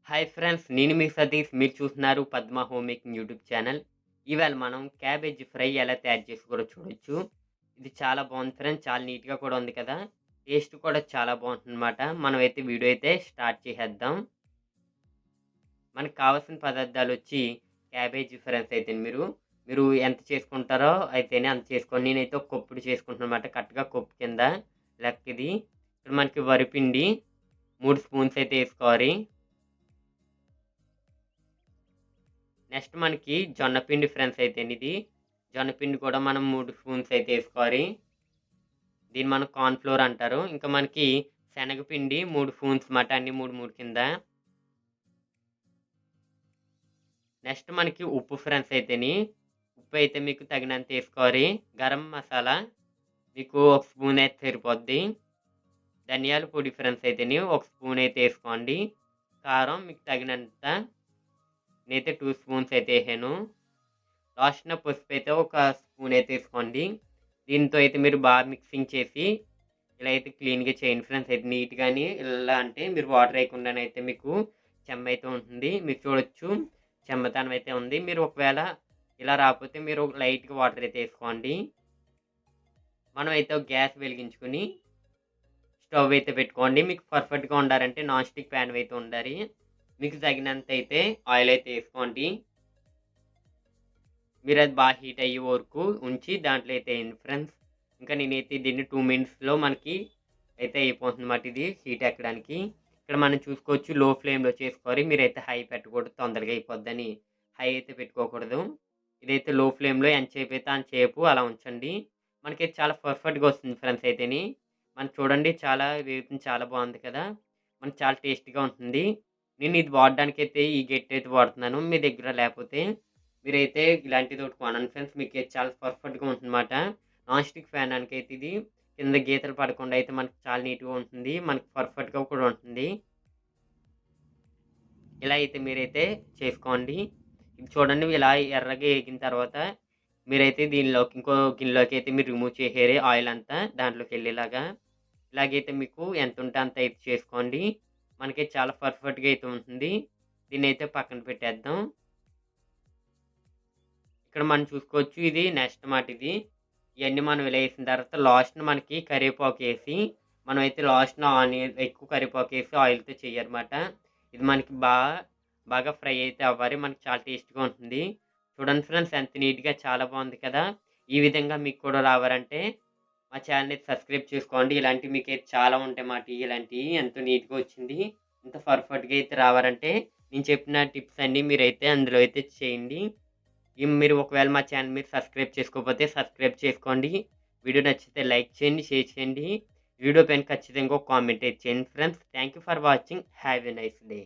Hi friends. నేను మీ సతీష్. మీరు చూస్తున్నారు Padma home making YouTube channel. ఇవాళ మనం క్యాబేజ్ ఫ్రై ఎలా తయారు చేసుకోవాలో చూడొచ్చు. ఇది చాలా బాగుంది ఫ్రెండ్స్. చాలా నీట్‌గా కూడా ఉంది కదా! టేస్ట్ కూడా చాలా బావుంటుందన్నమాట. మనమైతే వీడియో అయితే స్టార్ట్ చేసేద్దాం. మనకు కావాల్సిన పదార్థాలొచ్చి క్యాబేజీ ఫ్రెండ్స్ అయితే మీరు ఎంత చేసుకుంటారో అయితేనే అంత చేసుకోండి. నేనైతే ఒక కప్పుడు చేసుకుంటున్నానన్నమాట. కరెక్ట్‌గా కప్పు కింద లెక్కిది. ఇక్కడ మనకి వరిపిండి 3 స్పూన్స్ అయితే ఏసుకోవాలి. నెక్స్ట్ మనకి జొన్న పిండి ఫ్రెండ్స్ అయితేనిది. జొన్న పిండి కూడా మనం 3 స్పూన్స్ అయితే ఏసుకోవాలి. దీన్ని మనం కార్న్ ఫ్లోర్ అంటారు. ఇంకా మనకి శనగపిండి 3 స్పూన్స్ మాట అన్ని 3 కింద. నెక్స్ట్ మనకి ఉప్పు ఫ్రెండ్స్ అయితేని. ఉప్పు అయితే మీకు తగినంత ఏసుకోవాలి. గరం మసాలా మీకు ఒక స్పూన్ అయితే సరిపోద్ది. ధనియాల పొడి ఫ్రెండ్స్ అయితేని ఒక స్పూన్ అయితే ఏసుకోండి. కారం మీకు తగినంత. నేనైతే 2 స్పూన్స్ అయితే ఏసాను. లాస్ట్‌న పసుపైతే ఒక స్పూన్ అయితే ఏసుకోండి. దీంతో అయితే మీరు బాగా మిక్సింగ్ చేసి, ఇలా అయితే క్లీన్‌గా చేయండి ఫ్రెండ్స్. అయితే నీట్‌గాని ఇలా అంటే మీరు వాటర్ ఏయకుండానైతే మీకు చెమ్మయితే ఉంటుంది. మీరు చూడొచ్చు చెమ్మతనం అయితే ఉంది. మీరు ఒకవేళ ఇలా రాకపోతే మీరు లైట్‌గా వాటర్ అయితే ఏసుకోండి. మనమైతే ఒక గ్యాస్ వెలిగించుకొని, స్టవ్ అయితే పెట్టుకోండి. మీకు పర్ఫెక్ట్‌గా ఉండాలంటే నాన్ స్టిక్ ప్యాన్ అయితే ఉండాలి. మీకు తగినంత అయితే ఆయిల్ అయితే ఏసుకోండి. మీరది బాగా హీట్ అయ్యే వరకు ఉంచి దాంట్లో అయితే ఎయండి ఫ్రెండ్స్. ఇంకా నేనైతే దీన్ని 2 మినిట్స్‌లో మనకి అయితే అయిపోతుందన్నమాట ఇది హీట్ ఎక్కడానికి. ఇక్కడ మనం చూసుకోవచ్చు లో ఫ్లేమ్‌లో చేసుకోవాలి. మీరైతే హై పెట్టకూడదు తొందరగా అయిపోద్దని హై అయితే పెట్టుకోకూడదు. ఇదైతే లో ఫ్లేమ్‌లో ఎంతసేపు అయితే అంతసేపు అలా ఉంచండి. మనకి చాలా పర్ఫెక్ట్‌గా వస్తుంది ఫ్రెండ్స్ అయితేని. మనకి చూడండి చాలా వేగుతుంది చాలా బాగుంది కదా! మనకి చాలా టేస్టీగా ఉంటుంది. నేను ఇది వాడడానికైతే ఈ గెట్టి అయితే వాడుతున్నాను. మీ దగ్గర లేకపోతే మీరైతే ఇలాంటిది ఒకటి కొనండి ఫ్రెండ్స్. మీకైతే చాలా పర్ఫెక్ట్‌గా ఉంటుందన్నమాట. నాన్ స్టిక్ ప్యాన్‌కైతే ఇది కింద గీతలు పడకుండా అయితే మనకి చాలా నీట్‌గా ఉంటుంది. మనకి పర్ఫెక్ట్‌గా కూడా ఉంటుంది. ఇలా అయితే మీరైతే చేసుకోండి. ఇది చూడండి ఇలా ఎర్రగా ఏగిన తర్వాత మీరైతే దీనిలోకి ఇంకో గిన్నెలోకి అయితే మీరు రిమూవ్ చేసేయాలి ఆయిల్ అంతా దాంట్లోకెళ్ళేలాగా. ఇలాగైతే మీకు ఎంతుంటే అంత అయితే చేసుకోండి. మనకి చాలా పర్ఫెక్ట్‌గా అయితే ఉంటుంది. దీన్నైతే పక్కన పెట్టేద్దాం. ఇక్కడ మనం చూసుకోవచ్చు ఇది నెక్స్ట్ మాట ఇది. ఇయన్నీ మనం ఇలా ఏసిన తర్వాత లాస్ట్‌న మనకి కరివేపాకేసి మనమైతే లాస్ట్‌న ఆనియన్ ఎక్కువ కరివేపాకేసి ఆయిల్‌తో చెయ్యాలన్నమాట. ఇది మనకి బాగా ఫ్రై అయితే అవ్వాలి. మనకి చాలా టేస్ట్‌గా ఉంటుంది. చూడండి ఫ్రెండ్స్ ఎంత నీట్‌గా చాలా బాగుంది కదా! ఈ విధంగా మీకు కూడా రావాలంటే మా ఛానెల్‌ని సబ్స్క్రైబ్ చేసుకోండి. ఇలాంటివి మీకైతే చాలా ఉంటాయి మాట ఇలాంటియి ఎంతో నీట్‌గా వచ్చింది. ఇంత పర్ఫెక్ట్‌గా అయితే రావాలంటే నేను చెప్పిన టిప్స్ అన్నీ మీరైతే అందులో అయితే చేయండి. మీరు ఒకవేళ మా ఛానెల్ మీరు సబ్స్క్రైబ్ చేసుకోకపోతే సబ్స్క్రైబ్ చేసుకోండి. వీడియో నచ్చితే లైక్ చేయండి, షేర్ చేయండి. వీడియో పైన ఖచ్చితంగా ఒక కామెంట్ అయితే చేయండి friends. Thank you for watching. Have a nice day.